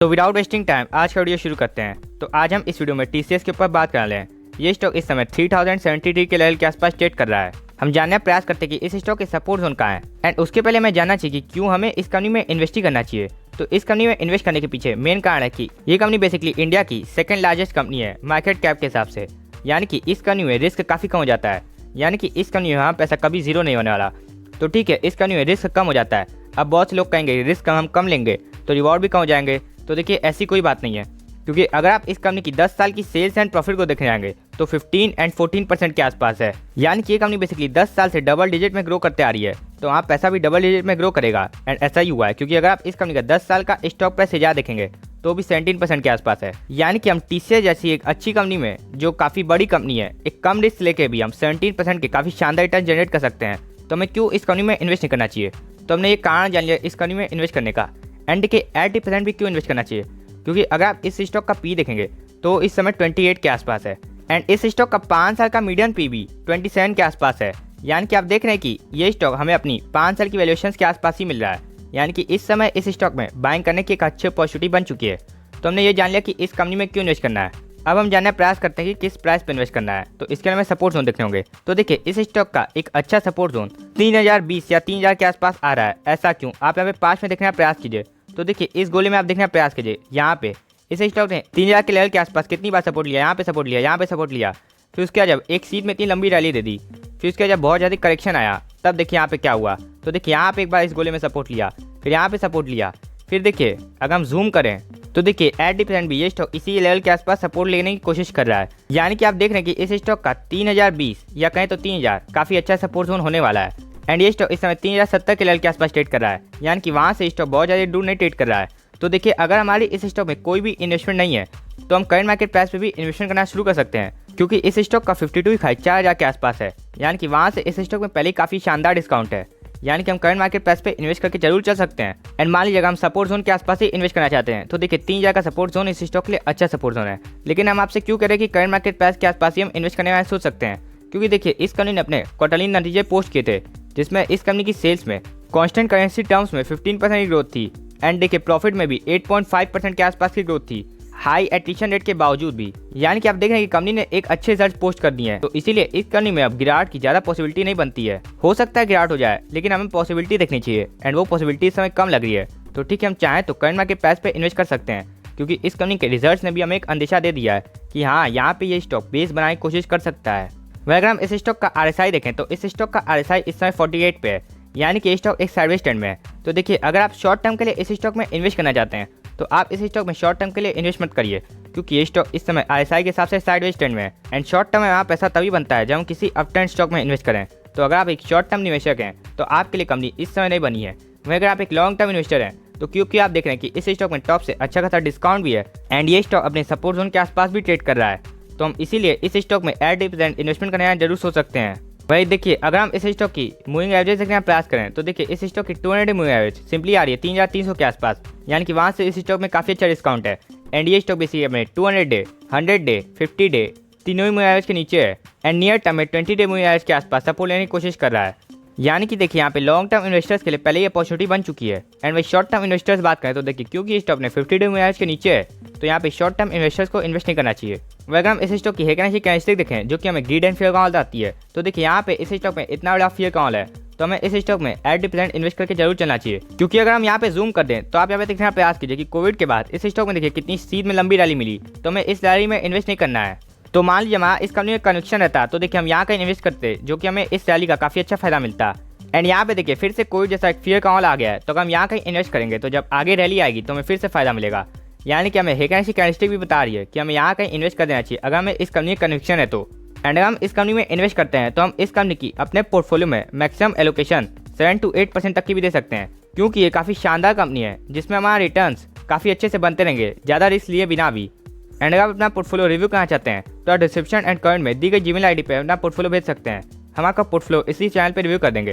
तो without wasting time आज का वीडियो शुरू करते हैं। तो आज हम इस वीडियो में टीसीएस के ऊपर बात कर रहे हैं। ये स्टॉक इस समय 3073 के लेवल के आसपास ट्रेड कर रहा है। हम जानने का प्रयास करते हैं कि इस स्टॉक के सपोर्ट जोन कहाँ है एंड उसके पहले मैं जानना चाहिए कि क्यों हमें इस कंपनी में इन्वेस्ट करना चाहिए। तो इस कंपनी में इन्वेस्ट करने के पीछे मेन कारण है कि ये कंपनी बेसिकली इंडिया की सेकंड लार्जेस्ट कंपनी है मार्केट कैप के हिसाब से, यानी कि इस कंपनी में रिस्क काफ़ी कम हो जाता है, यानी कि इस कंपनी में यहाँ पैसा कभी जीरो नहीं होने वाला। तो ठीक है, इस कंपनी में रिस्क कम हो जाता है। अब बहुत से लोग कहेंगे रिस्क हम कम लेंगे तो रिवॉर्ड भी कम हो जाएंगे। तो देखिए ऐसी कोई बात नहीं है, क्योंकि अगर आप इस कंपनी की 10 साल की सेल्स एंड प्रॉफिट को देखने जाएंगे तो 15 एंड 14% के आसपास है, यानी कि ये कंपनी बेसिकली 10 साल से डबल डिजिट में ग्रो करते आ रही है। तो आप पैसा भी डबल डिजिट में ग्रो करेगा एंड ऐसा ही हुआ है, क्योंकि अगर आप इस कंपनी का 10 साल का स्टॉक प्राइस से देखेंगे तो भी 17% के आसपास है। यानी कि हम टीसीएस जैसी एक अच्छी कंपनी में, जो काफ़ी बड़ी कंपनी है, एक कम रिस्क लेके भी हम 17% के काफ़ी शानदार रिटर्न जनरेट कर सकते हैं। तो हमें क्यों इस कंपनी में इन्वेस्ट नहीं करना चाहिए? तो हमने ये कारण जान लिया इस कंपनी में इन्वेस्ट करने का। एंड के 80% भी क्यों इन्वेस्ट करना चाहिए, क्योंकि अगर आप इस स्टॉक का पी देखेंगे तो इस समय 28 के आसपास है एंड इस स्टॉक का 5 साल का मीडियन पी भी 27 के आसपास है। यानी कि आप देख रहे हैं कि ये स्टॉक हमें अपनी 5 साल की वैल्यूएशन के आसपास ही मिल रहा है, यानी कि इस समय इस स्टॉक में बाइंग करने की एक अच्छी अपॉर्चुनिटी बन चुकी है। तो हमने ये जान लिया कि इस कंपनी में क्यों इन्वेस्ट करना है। अब हम जानने का प्रयास करते हैं कि किस प्राइस पर इन्वेस्ट करना है। तो इसके लिए हमें सपोर्ट जोन देखने होंगे। तो देखिए इस स्टॉक का एक अच्छा सपोर्ट जोन 3020 या 3000 के आसपास आ रहा है। ऐसा क्यों? आप यहाँ पे 5 में देखने का प्रयास कीजिए। तो देखिए इस गोले में आप देखने का प्रयास कीजिए, यहाँ पे इस स्टॉक ने 3000 के लेवल के आसपास कितनी बार सपोर्ट लिया, यहाँ पे सपोर्ट लिया, यहाँ पे सपोर्ट लिया, फिर उसके बाद जब एक सीट में इतनी लंबी रैली दे दी, फिर उसके बाद जब बहुत ज़्यादा करेक्शन आया तब देखिए यहाँ पे क्या हुआ। तो देखिए यहाँ पे एक बार इस गोले में सपोर्ट लिया, फिर यहाँ पे सपोर्ट लिया, फिर देखिए अगर हम जूम करें तो देखिए 80% भी ये स्टॉक इसी लेवल के आसपास सपोर्ट लेने की कोशिश कर रहा है। यानी कि आप देख रहे हैं कि इस स्टॉक का 3020 या कहें तो 3000 काफ़ी अच्छा सपोर्ट जोन होने वाला है एंड ये स्टॉक इस समय 3070 के लेवल के आसपास ट्रेड कर रहा है, यानी कि वहाँ से स्टॉक बहुत ज़्यादा दूर नहीं ट्रेड कर रहा है। तो देखिए अगर हमारी इस स्टॉक में कोई भी इन्वेस्टमेंट नहीं है तो हम करंट मार्केट प्राइस पे भी इन्वेस्टमेंट करना शुरू कर सकते हैं, क्योंकि इस स्टॉक का 52 खाई 4000 के आसपास है, यानी कि वहाँ से इस स्टॉक में पहले काफ़ी शानदार डिस्काउंट है। यानी कि हम करंट मार्केट प्राइस पे इन्वेस्ट करके जरूर चल सकते हैं। एंड मान लीजिए अगर हम सपोर्ट जोन के आसपास ही इन्वेस्ट करना चाहते हैं तो देखिए 3000 का सपोर्ट जोन इस स्टॉक के लिए अच्छा सपोर्ट जोन है। लेकिन हम आपसे क्यों कह रहे हैं कि करंट मार्केट प्राइस के आसपास ही हम इन्वेस्ट करने वाले सोच सकते हैं, क्योंकि देखिए इस कंपनी ने अपने क्वार्टरली नतीजे पोस्ट किए थे, जिसमें इस कंपनी की सेल्स में कांस्टेंट करेंसी टर्म्स में 15% की ग्रोथ थी एंड देखिए प्रॉफिट में भी 8.5% के आसपास की ग्रोथ थी, हाई एट्रिशन रेट के बावजूद भी। यानी कि आप देख रहे हैं कि कंपनी ने एक अच्छे रिजल्ट पोस्ट कर दिए हैं। तो इसीलिए इस कंपनी में अब गिरावट की ज़्यादा पॉसिबिलिटी नहीं बनती है। हो सकता है गिरावट हो जाए, लेकिन हमें पॉसिबिलिटी देखनी चाहिए एंड वो पॉसिबिलिटी इस समय कम लग रही है। तो ठीक है, हम चाहें तो करंट मार्केट प्राइस पे इन्वेस्ट कर सकते हैं, क्योंकि इस कंपनी के रिजल्ट्स ने भी हमें एक अंदेशा दे दिया है कि हाँ यहाँ पे ये स्टॉक बेस बनाने की कोशिश कर सकता है। वह अगर हम इस स्टॉक का RSI देखें तो इस स्टॉक का RSI इस समय 48 पे है, यानी कि स्टॉक एक साइडवेज ट्रेंड में है। तो देखिए अगर आप शॉर्ट टर्म के लिए इस स्टॉक में इन्वेस्ट करना चाहते हैं तो आप इस स्टॉक में शॉर्ट टर्म के लिए इन्वेस्ट मत करिए, क्योंकि ये स्टॉक इस समय RSI के हिसाब से साइडवेज ट्रेंड में है एंड शॉर्ट टर्म में वहाँ पैसा तभी बनता है जब हम किसी अप ट्रेंड स्टॉक में इन्वेस्ट करें। तो अगर आप एक शॉर्ट टर्म निवेशक हैं तो आपके लिए कंपनी इस समय नहीं बनी है। वहीं अगर आप एक लॉन्ग टर्म इन्वेस्टर हैं तो क्योंकि आप देख रहे हैं कि इस स्टॉक में टॉप से अच्छा खासा डिस्काउंट भी है एंड ये स्टॉक अपने सपोर्ट जोन के आसपास भी ट्रेड कर रहा है, तो हम इसीलिए इस स्टॉक में 80% इन्वेस्टमेंट करने जरूर सोच सकते हैं। वही देखिए अगर हम इस स्टॉक की मूविंग एवरेज देखने का प्रयास करें तो देखिए इस स्टॉक की 200 डे मूविंग एवरेज सिंपली आ रही है 3300 के आसपास, यानी कि वहाँ से इस स्टॉक में काफ़ी अच्छा डिस्काउंट है एंड ये स्टॉक बेसिकली में 200 डे 100 डे 50 डे तीनों ही मूविंग एवरेज के नीचे है एंड नियर टर्म में 20 डे मूविंग एवरेज के आसपास सपोर्ट लेने की कोशिश कर रहा है। यानी कि देखिए यहाँ पे लॉन्ग टर्म इन्वेस्टर्स के लिए पहले ही अपॉर्चुनिटी बन चुकी है एंड वही शॉर्ट टर्म इन्वेस्टर्स बात करें तो देखिए क्योंकि इस स्टॉक ने 50 डे मूविंग एवरेज के नीचे है तो यहाँ पे शॉर्ट टर्म इन्वेस्टर्स को इन्वेस्ट नहीं करना चाहिए। वह अगर हम इस स्टॉक की हेकनेसी कैंडलस्टिक देखें जो कि हमें ग्रीड एंड फियर कॉल आती है, तो देखिए यहाँ पे इस स्टॉक में इतना बड़ा फियर कॉल है तो हमें इस स्टॉक में 80% इन्वेस्ट करके जरूर चलना चाहिए। क्योंकि अगर हम यहाँ पे जूम कर दें तो आप यहाँ पे देखने का प्रयास कीजिए कि कोविड के बाद इस स्टॉक में देखिए कितनी सीध में लंबी रैली मिली, तो हमें इस रैली में इन्वेस्ट नहीं करना है। तो मान लीजिए हमारा इस कंपनी में कनेक्शन रहता तो देखिए हम यहाँ का इन्वेस्ट करते, जो कि हमें इस रैली का काफ़ी अच्छा फायदा मिलता। एंड यहाँ पे देखिए फिर से कोविड जैसा एक फियर कॉल आ गया है, तो अगर हम यहाँ कहीं इन्वेस्ट करेंगे तो जब आगे रैली आएगी तो हमें फिर से फायदा मिलेगा। यानी कि हमें हेकनेसी कैंडलस्टिक भी बता रही है कि हमें यहाँ कहीं इन्वेस्ट कर देना चाहिए अगर हमें इस कंपनी का कनेक्शन है तो। एंड अगर हम इस कंपनी में इन्वेस्ट करते हैं तो हम इस कंपनी की अपने पोर्टफोलियो में मैक्सिमम एलोकेशन 7 to 8% तक की भी दे सकते हैं, क्योंकि ये काफ़ी शानदार कंपनी है जिसमें हमारा रिटर्न्स काफ़ी अच्छे से बनते रहेंगे ज़्यादा रिस्क लिए बिना भी। एंड अगर आप अपना पोर्टफोलियो रिव्यू करना चाहते हैं तो आप डिस्क्रिप्शन एंड कमेंट में दी गई जीमेल आईडी पे अपना पोर्टफोलियो भेज सकते हैं। हम आपका पोर्टफोलियो इसी चैनल पर रिव्यू कर देंगे।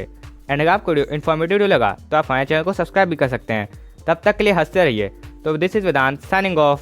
एंड अगर आपको वीडियो इन्फॉर्मेटिव लगा तो आप हमारे चैनल को सब्सक्राइब भी कर सकते हैं। तब तक के लिए हंसते रहिए। तो this is Vedant signing of.